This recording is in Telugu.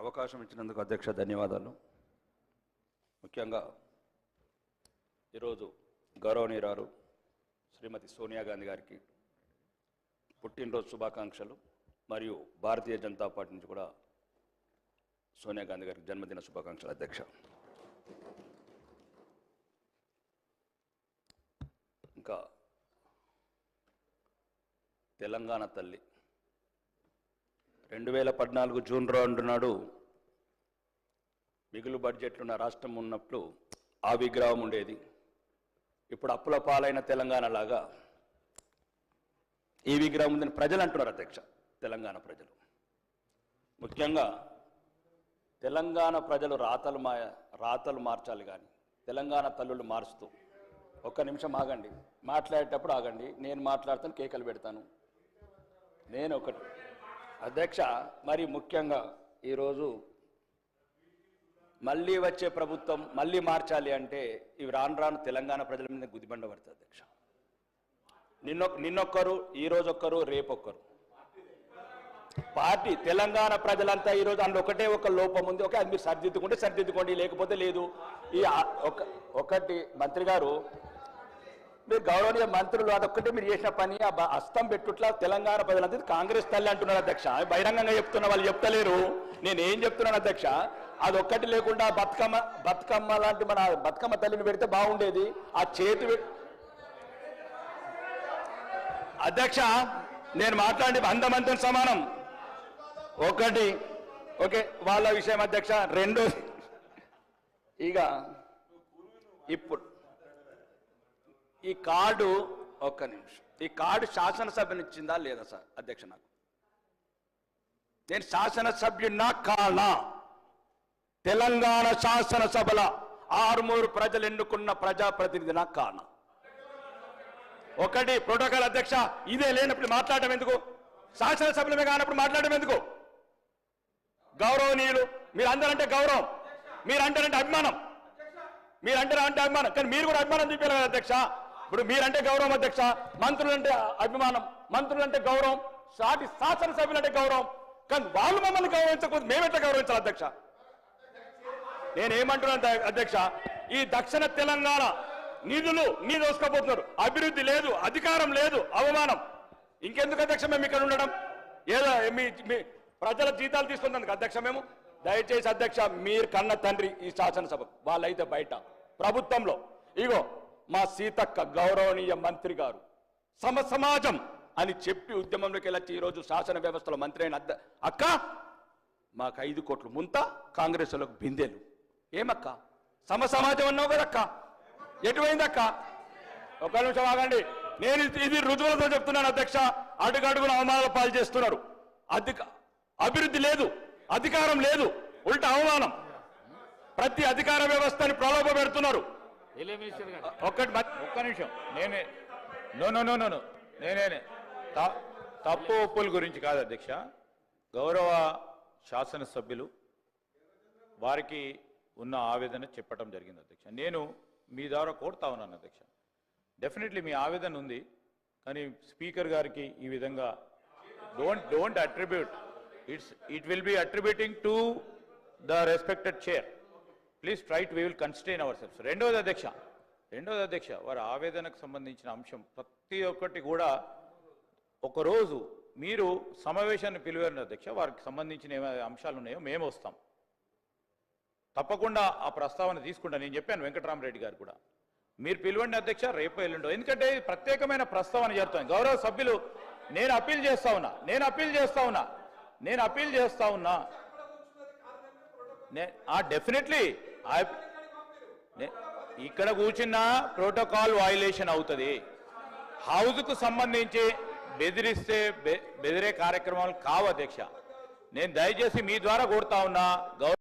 అవకాశం ఇచ్చినందుకు అధ్యక్ష ధన్యవాదాలు. ముఖ్యంగా ఈరోజు గౌరవనీయురాలు శ్రీమతి సోనియా గాంధీ గారికి పుట్టినరోజు శుభాకాంక్షలు. మరియు భారతీయ జనతా పార్టీ నుంచి కూడా సోనియా గాంధీ గారికి జన్మదిన శుభాకాంక్షలు అధ్యక్ష. ఇంకా తెలంగాణ తల్లి 2014 జూన్ 2 నాడు మిగులు బడ్జెట్లున్న రాష్ట్రం ఉన్నప్పుడు ఆ విగ్రహం ఉండేది. ఇప్పుడు అప్పుల పాలైన తెలంగాణ లాగా ఈ విగ్రహం ఉందని ప్రజలు అంటున్నారు అధ్యక్ష. తెలంగాణ ప్రజలు ముఖ్యంగా తెలంగాణ ప్రజలు రాతలు మార్చాలి కానీ తెలంగాణ తల్లులు మారుస్తూ ఒక్క నిమిషం ఆగండి, మాట్లాడేటప్పుడు ఆగండి, నేను మాట్లాడతాను, కేకలు పెడతాను. నేను ఒకటి అధ్యక్ష, మరి ముఖ్యంగా ఈరోజు మళ్ళీ వచ్చే ప్రభుత్వం మళ్ళీ మార్చాలి అంటే ఇవి రాను రాను తెలంగాణ ప్రజల మీద గుదిబండ పడుతుంది అధ్యక్ష. నిన్నొక్కరు, ఈరోజు ఒక్కరు, రేపొక్కరు. పార్టీ తెలంగాణ ప్రజలంతా ఈరోజు అందులో ఒకటే ఒక లోపం ఉంది. ఓకే, అది మీరు సరిదిద్దుకోండి, లేకపోతే లేదు. ఈ ఒకటి మంత్రి గారు, మీరు గౌరవనీయ మంత్రులు అదొక్కటే మీరు చేసిన పని ఆ హస్తం పెట్టుట్లా తెలంగాణ ప్రజలంతా కాంగ్రెస్ తల్లి అంటున్నారు అధ్యక్ష. బహిరంగంగా చెప్తున్నా, వాళ్ళు చెప్తలేరు. నేను ఏం చెప్తున్నాను అధ్యక్ష, అదొక్కటి లేకుండా బతుకమ్మ లాంటి మన బతుకమ్మ తల్లిని పెడితే బాగుండేది. ఆ చేతి అధ్యక్ష, నేను మాట్లాడి అందమంతం సమానం. ఒకటి ఓకే వాళ్ళ విషయం అధ్యక్ష. రెండోది ఇక ఇప్పుడు ఈ కార్డు, ఒక్క నిమిషం, ఈ కార్డు శాసనసభనిచ్చిందా లేదా సార్ అధ్యక్ష? నాకు నేను శాసనసభ్యున్నా కానా? తెలంగాణ శాసనసభల 6 ప్రజలు ఎన్నుకున్న ప్రజాప్రతినిధినా కానా? ఒకటి ప్రోటోకాల్ అధ్యక్ష, ఇదే లేనప్పుడు మాట్లాడటం ఎందుకు? శాసనసభ్యులమే కానప్పుడు మాట్లాడటం ఎందుకు? గౌరవనీయులు మీరందరంటే గౌరవం, మీరంటారంటే అభిమానం, మీరంటే అభిమానం, కానీ మీరు కూడా అభిమానం చూపారు కదా అధ్యక్ష. ఇప్పుడు మీరంటే గౌరవం అధ్యక్ష, మంత్రులంటే అభిమానం, మంత్రులంటే గౌరవం, సాటి శాసనసభ్యులంటే గౌరవం, కానీ వాళ్ళు మమ్మల్ని గౌరవించకపోతే మేమెట్లా గౌరవించాలి అధ్యక్ష? నేనేమంటున్నాను అధ్యక్ష, ఈ దక్షిణ తెలంగాణ నిధులు దోసుకపోతున్నారు. అభివృద్ధి లేదు, అధికారం లేదు, అవమానం. ఇంకెందుకు అధ్యక్ష మేము ఇక్కడ ఉండడం? ఏదో మీ ప్రజల జీతాలు తీసుకున్నందుకు అధ్యక్ష మేము. దయచేసి అధ్యక్ష, మీరు కన్న తండ్రి ఈ శాసనసభ, వాళ్ళైతే బయట ప్రభుత్వంలో. ఇగో మా సీతక్క గౌరవనీయ మంత్రి గారు సమాజం అని చెప్పి ఉద్యమంలోకి వెళ్ళొచ్చి ఈరోజు శాసన వ్యవస్థలో మంత్రి అయిన అక్క మాకు 5 కోట్లు ముంత, కాంగ్రెస్ వాళ్ళకు బిందెలు. ఏమక్క సమాజం అన్నావు కదక్క, ఎటువైందక్క? ఒక నిమిషం ఆగండి, నేను ఇది రుజువులతో చెప్తున్నాను అధ్యక్ష. అడుగడుగున అవమానాల పాలు చేస్తున్నారు. అభివృద్ధి లేదు, అధికారం లేదు, ఉల్టా అవమానం. ప్రతి అధికార వ్యవస్థని ప్రలోభ పెడుతున్నారు. ఒక్క నిమిషం, నేనే తప్పు ఒప్పుల గురించి కాదు అధ్యక్ష. గౌరవ శాసనసభ్యులు వారికి ఉన్న ఆవేదన చెప్పడం జరిగింది అధ్యక్ష. నేను మీ ద్వారా కోరుతా ఉన్నాను అధ్యక్ష, డెఫినెట్లీ మీ ఆవేదన ఉంది, కానీ స్పీకర్ గారికి ఈ విధంగా don't attribute, it will be attributing to the respected chair. Please try to, we will constrain our selves. రెండోది అధ్యక్ష, వారి ఆవేదనకు సంబంధించిన అంశం ప్రతి ఒక్కటి కూడా ఒకరోజు మీరు సమావేశాన్ని పిలువారు అధ్యక్ష. వారికి సంబంధించిన ఏమైనా అంశాలు ఉన్నాయో మేము వస్తాం, తప్పకుండా ఆ ప్రస్తావన తీసుకుంటా. నేను చెప్పాను వెంకటరామరెడ్డి గారు కూడా, మీరు పిలవండి అధ్యక్ష, రేపు ఎల్లుండో. ఎందుకంటే ప్రత్యేకమైన ప్రస్తావన జరుగుతుంది. గౌరవ సభ్యులు, నేను అప్పీల్ చేస్తా ఉన్నా డెఫినెట్లీ ఇక్కడ కూర్చున్న ప్రోటోకాల్ వయలేషన్ అవుతుంది. హౌస్కు సంబంధించి బెదిరే కార్యక్రమాలు కావు అధ్యక్ష. నేను దయచేసి మీ ద్వారా కోరుతా ఉన్నా,